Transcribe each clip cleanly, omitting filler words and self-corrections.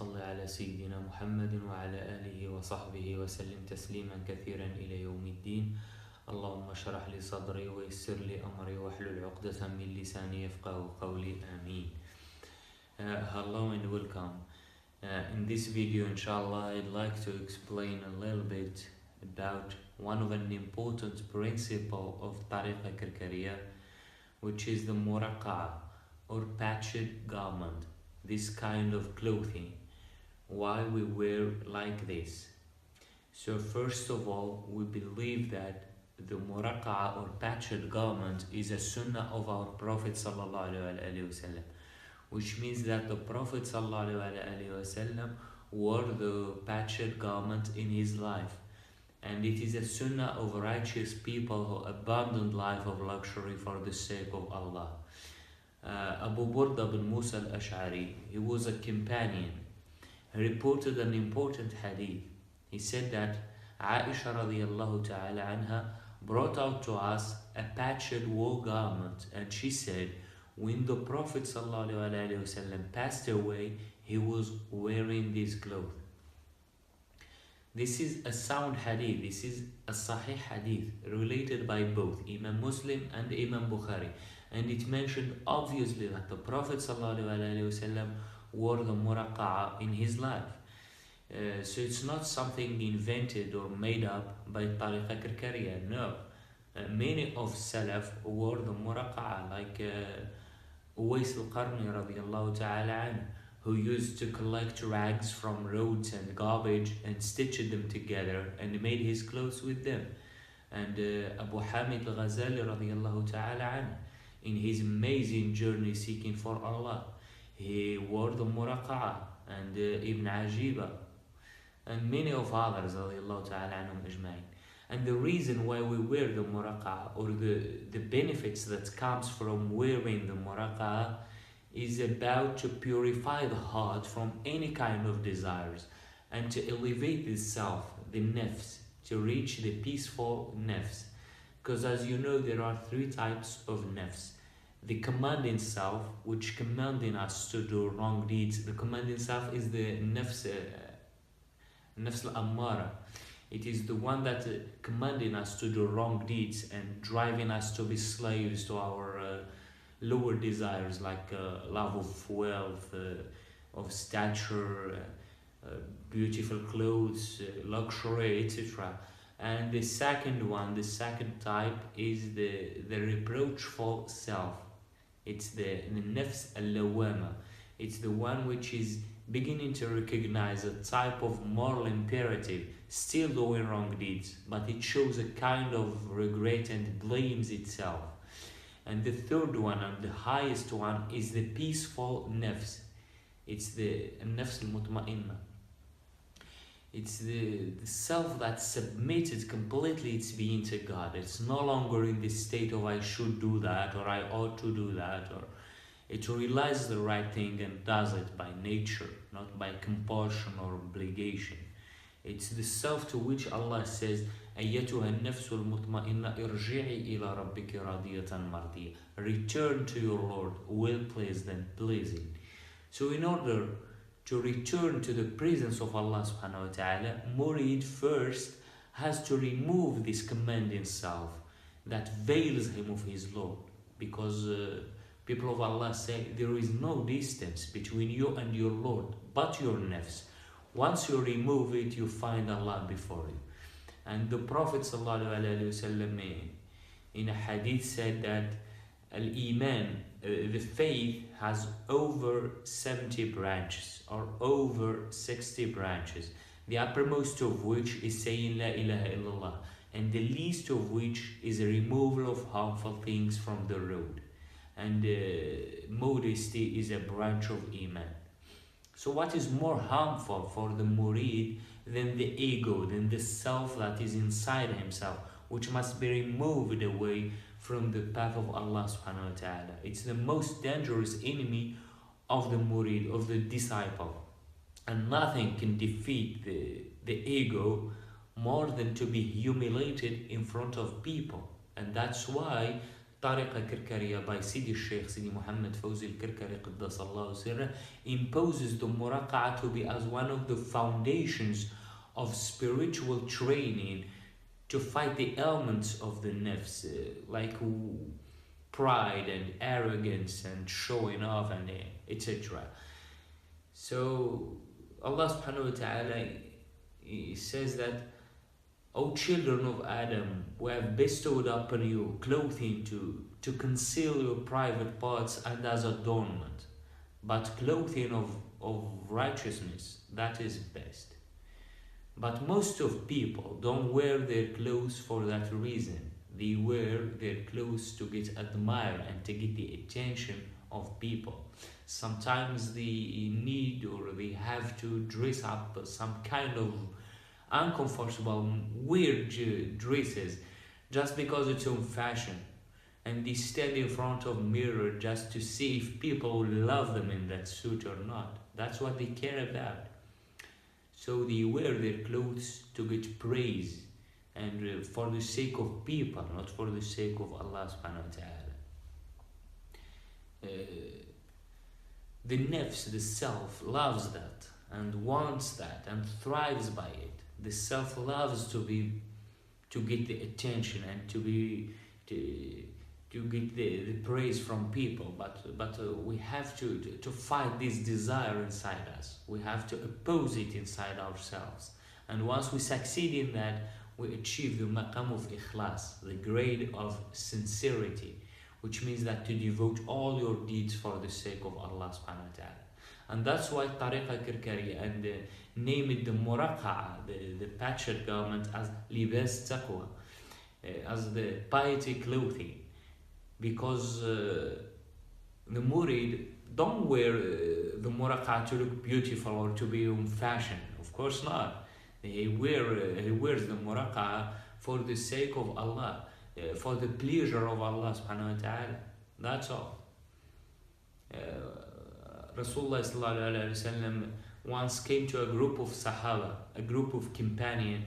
صل على سيدنا محمد وعلى آله وصحبه وسلم تسليما كثيرا إلى يوم الدين. اللهم اشرح لي صدري ويسر لي أمري واحلل عقدة من لساني يفقهوا قولي آمين. Hello and welcome. In this video, inshallah, I'd like to explain a little bit about one of an important principle of Tariqa Karkariya, which is the Muraqqaa, or patched garment, this kind of clothing, why we wear like this. So first of all, we believe that the Muraqqaa or patched garment is a sunnah of our Prophet ﷺ, which means that the Prophet ﷺ wore the patched garment in his life, and it is a sunnah of righteous people who abandoned life of luxury for the sake of Allah. Abu Burda bin Musa al-Ash'ari, he was a companion. He reported an important hadith. He said that Aisha radiyallahu ta'ala anha brought out to us a patched wool garment, and she said, when the Prophet sallallahu alaihi wasallam passed away, he was wearing this cloth. This is a sound hadith, this is a sahih hadith related by both Imam Muslim and Imam Bukhari, and it mentioned obviously that the Prophet ﷺ wore the Muraqqaa in his life. So it's not something invented or made up by Tariqa Karkariya, no. Many of Salaf wore the Muraqqaa, like Uwais al-Qarni radiyallahu ta'ala anhu, who used to collect rags from roads and garbage and stitched them together and made his clothes with them. And Abu Hamid al-Ghazali radiyallahu ta'ala anhu, in his amazing journey seeking for Allah, he wore the Muraqqaa, and Ibn Ajiba and many of others radiyallahu ta'ala anhum ajma'in. And the reason why we wear the Muraqqaa, or the benefits that comes from wearing the Muraqqaa, is about to purify the heart from any kind of desires and to elevate the self, the nafs, to reach the peaceful nafs. Because as you know, there are three types of nafs. The commanding self, which commanding us to do wrong deeds. The commanding self is the nafs al-ammara. It is the one that commanding us to do wrong deeds and driving us to be slaves to our lower desires, like love of wealth, of stature, beautiful clothes, luxury, etc. And the second one, the second type, is the reproachful self. It's the nafs al-lawama. It's the one which is beginning to recognize a type of moral imperative, still doing wrong deeds, but it shows a kind of regret and blames itself. And the third one, and the highest one, is the peaceful nafs. It's the nafs al-mutma'inna. It's the self that submitted completely its being to God. It's no longer in this state of I should do that, or I ought to do that, or it realizes the right thing and does it by nature, not by compulsion or obligation. It's the self to which Allah says, أَيَّتُهَا النَّفْسُ الْمُطْمَئِنَّةِ ارْجِعِي إِلَى رَبِّكِ رَاضِيَةً مَرْضِيَّةً. Return to your Lord, well pleased and pleasing. So in order to return to the presence of Allah subhanahu wa ta'ala, Murid first has to remove this commanding self that veils him of his Lord, because people of Allah say there is no distance between you and your Lord but your nafs. Once you remove it, you find Allah before you. And the Prophet ﷺ in a hadith said that Iman, the faith, has over 70 branches or over 60 branches, the uppermost of which is saying La ilaha illallah, and the least of which is a removal of harmful things from the road. And modesty is a branch of Iman. So what is more harmful for the murid than the ego, than the self that is inside himself, which must be removed away from the path of Allah subhanahu wa ta'ala? It's the most dangerous enemy of the murid, of the disciple. And nothing can defeat the ego more than to be humiliated in front of people. And that's why Tariqa Karkariya by Sidi Sheikh Sidi Muhammad Fawzi الكركري قدس الله سره imposes the Muraqqaa to be as one of the foundations of spiritual training to fight the elements of the nafs, like pride and arrogance and showing off and etc. So Allah subhanahu wa ta'ala, He says that, O children of Adam, we have bestowed upon you clothing to conceal your private parts and as adornment, but clothing of righteousness, that is best. But most of people don't wear their clothes for that reason. They wear their clothes to get admired and to get the attention of people. Sometimes they need or they have to dress up some kind of uncomfortable, weird dresses just because it's on fashion, and they stand in front of a mirror just to see if people will love them in that suit or not. That's what they care about. So they wear their clothes to get praise and for the sake of people, not for the sake of Allah subhanahu wa ta'ala. The nafs, the self, loves that and wants that and thrives by it. The self loves to get the attention and to get the praise from people, but we have to fight this desire inside us. We have to oppose it inside ourselves, and once we succeed in that, we achieve the maqam of ikhlas, the grade of sincerity, which means that to devote all your deeds for the sake of Allah subhanahu wa ta'ala. And that's why Tariqa Karkariya and name it the Muraqqaa, the patched garment, as libas taqwa, as the piety clothing, because the murid don't wear the Muraqqaa to look beautiful or to be on fashion. Of course not. He wears the Muraqqaa for the sake of Allah, for the pleasure of Allah subhanahu wa ta'ala. That's all. Rasulullah sallallahu alaihi wasallam once came to a group of Sahaba, a group of companions,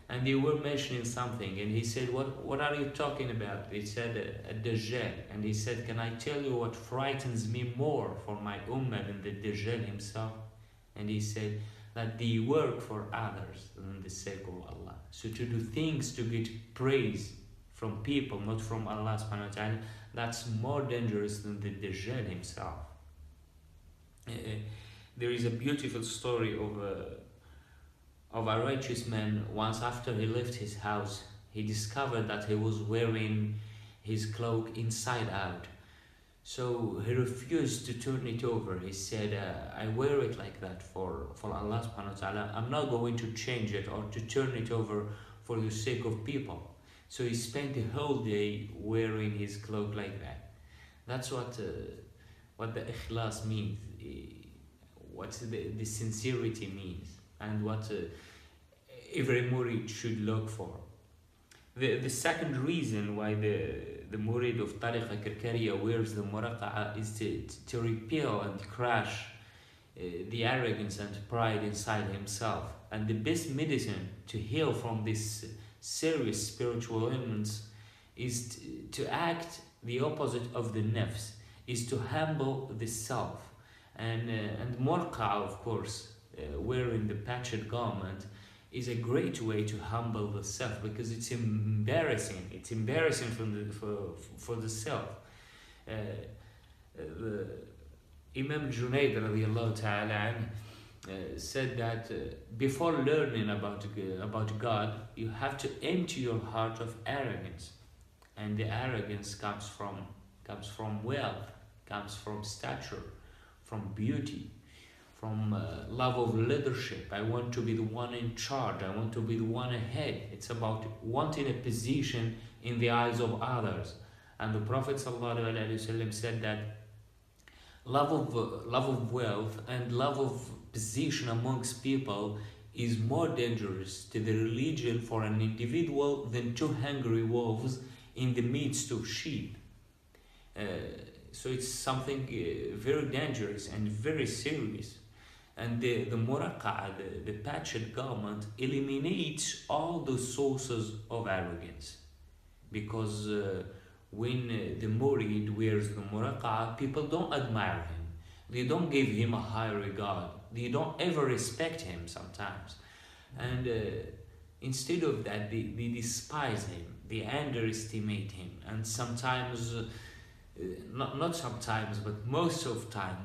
and they were mentioning something, and he said, what are you talking about? They said, a Dajjal. And he said, can I tell you what frightens me more for my ummah than the Dajjal himself? And he said that they work for others than the sake of Allah. So to do things to get praise from people, not from Allah subhanahu wa ta'ala, that's more dangerous than the Dajjal himself. There is a beautiful story of a righteous man. Once after he left his house, he discovered that he was wearing his cloak inside out. So he refused to turn it over. He said, I wear it like that for Allah subhanahu wa ta'ala. I'm not going to change it or to turn it over for the sake of people. So he spent the whole day wearing his cloak like that. That's what the ikhlas means, what the sincerity means, and what every murid should look for. The second reason why the murid of Tariqa Karkariya wears the Muraqqaa is to repel and crush the arrogance and pride inside himself. And the best medicine to heal from this serious spiritual ailments is to act the opposite of the nafs, is to humble the self. And Muraqqaa, of course, wearing the patched garment, is a great way to humble the self, because it's embarrassing. It's embarrassing for the self. The Imam Junaid radiallahu ta'ala said that before learning about God, you have to empty your heart of arrogance, and the arrogance comes from wealth, comes from stature, from beauty, from love of leadership. I want to be the one in charge. I want to be the one ahead. It's about wanting a position in the eyes of others. And the Prophet ﷺ said that love of wealth and love of position amongst people is more dangerous to the religion for an individual than two hungry wolves in the midst of sheep. So it's something very dangerous and very serious. And the Muraqqaa, the patched garment, eliminates all the sources of arrogance. Because when the murid wears the muraqqaa, people don't admire him. They don't give him a high regard. They don't ever respect him sometimes. And instead of that, they despise him. They underestimate him. And sometimes, not sometimes, but most of the time,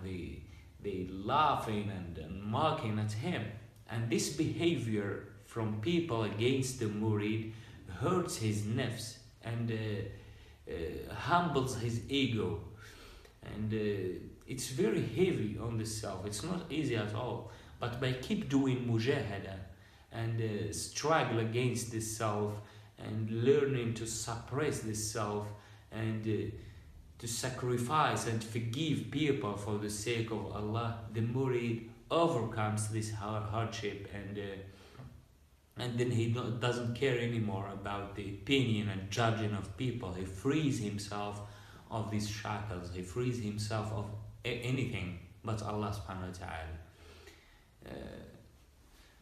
they laughing and mocking at him. And this behavior from people against the murid hurts his nafs and humbles his ego. And it's very heavy on the self. It's not easy at all. But by keep doing mujahada and struggle against the self and learning to suppress the self and to sacrifice and forgive people for the sake of Allah, the murid overcomes this hardship and then he doesn't care anymore about the opinion and judging of people. He frees himself of these shackles. He frees himself of anything but Allah subhanahu wa ta'ala.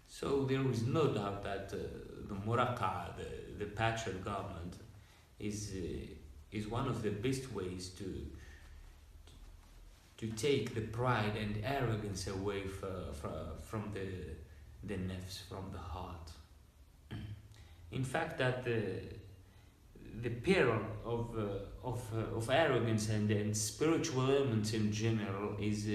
So there is no doubt that the Muraqqaa, the patchwork garment, is one of the best ways to take the pride and arrogance away from the nafs, from the heart. In fact, that the peril of arrogance and spiritual elements in general is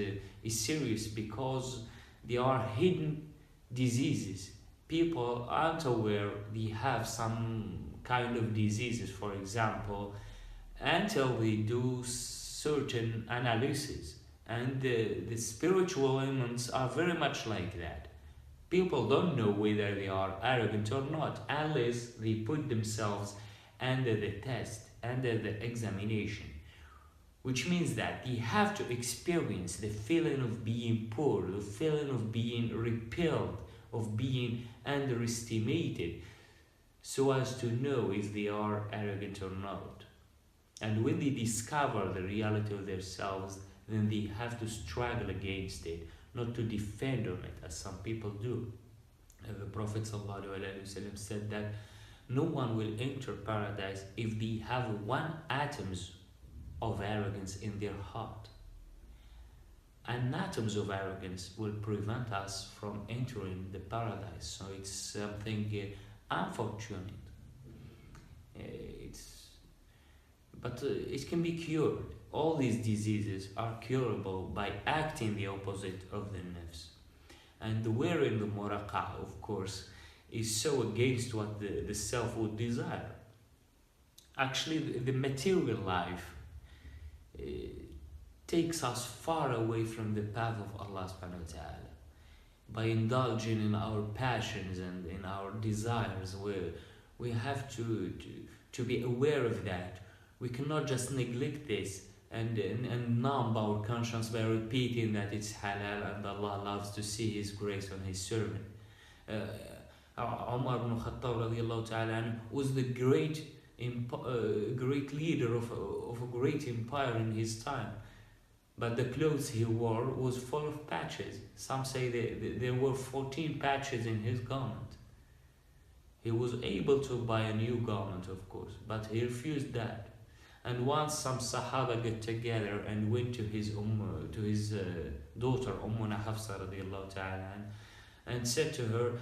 serious, because they are hidden diseases. People aren't aware they have some kind of diseases, for example, until they do certain analysis. And the spiritual elements are very much like that. People don't know whether they are arrogant or not unless they put themselves under the test, under the examination. Which means that they have to experience the feeling of being poor, the feeling of being repelled, of being underestimated, so as to know if they are arrogant or not. And when they discover the reality of themselves, then they have to struggle against it, not to defend on it, as some people do. The Prophet ﷺ said that no one will enter paradise if they have 1 atom of arrogance in their heart. And atoms of arrogance will prevent us from entering the paradise. So it's something unfortunate. But it can be cured. All these diseases are curable by acting the opposite of the nafs. And wearing the muraqqaa, of course, is so against what the self would desire. Actually, the material life takes us far away from the path of Allah subhanahu wa ta'ala. By indulging in our passions and in our desires, we have to be aware of that. We cannot just neglect this and numb our conscience by repeating that it's halal and Allah loves to see His grace on His servant. Umar ibn Khattab radiallahu ta'ala was the great leader of a great empire in his time. But the clothes he wore was full of patches. Some say there were 14 patches in his garment. He was able to buy a new garment, of course, but he refused that. And once some Sahaba got together and went to his daughter Hafsa radiallahu ta'ala and said to her,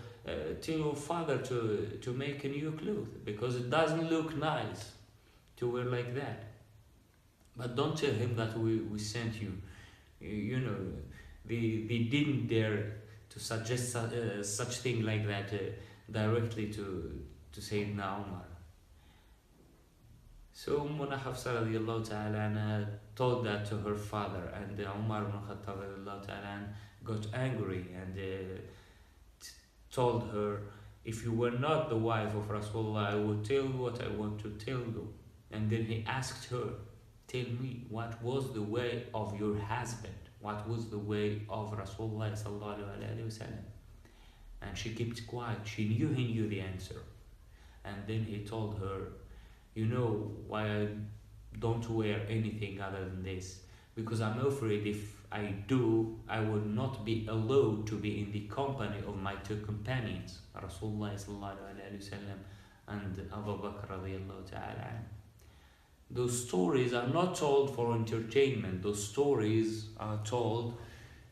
tell your father to make a new cloth, because it doesn't look nice to wear like that. But don't tell him that we sent you. You know, they didn't dare to suggest such thing like that directly to Sayyidina Umar. So Hafsa radiallahu ta'ala told that to her father, and Umar ibn Khattab radiallahu ta'ala got angry and told her, if you were not the wife of Rasulullah, I would tell you what I want to tell you. And then he asked her, tell me, what was the way of your husband? What was the way of Rasulullah sallallahu alaihi wasallam? And she kept quiet. She knew he knew the answer. And then he told her, you know why I don't wear anything other than this? Because I'm afraid if I do, I would not be allowed to be in the company of my 2 companions, Rasulullah sallallahu alaihi wasallam and Abu Bakr radiyallahu ta'ala. Those stories are not told for entertainment. Those stories are told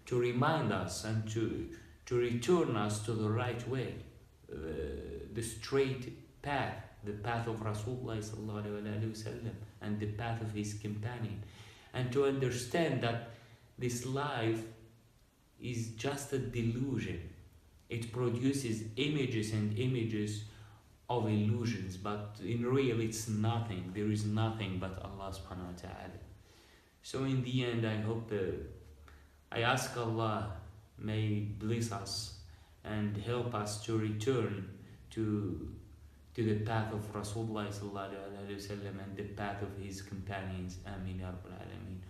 to remind us and to return us to the right way, the straight path, the path of Rasulullah sallallahu alaihi wasallam, and the path of his companion, and to understand that this life is just a delusion. It produces images and images of illusions, but in real it's nothing. There is nothing but Allah subhanahu wa ta'ala. So in the end, I hope, I ask Allah may bless us and help us to return to the path of Rasulullah sallallahu alaihi wasallam and the path of his companions. Amin ya Rabbal Alameen.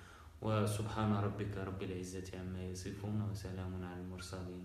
Wa subhana rabbika rabbil izzati amma yasifun wa salamun ala al mursalin.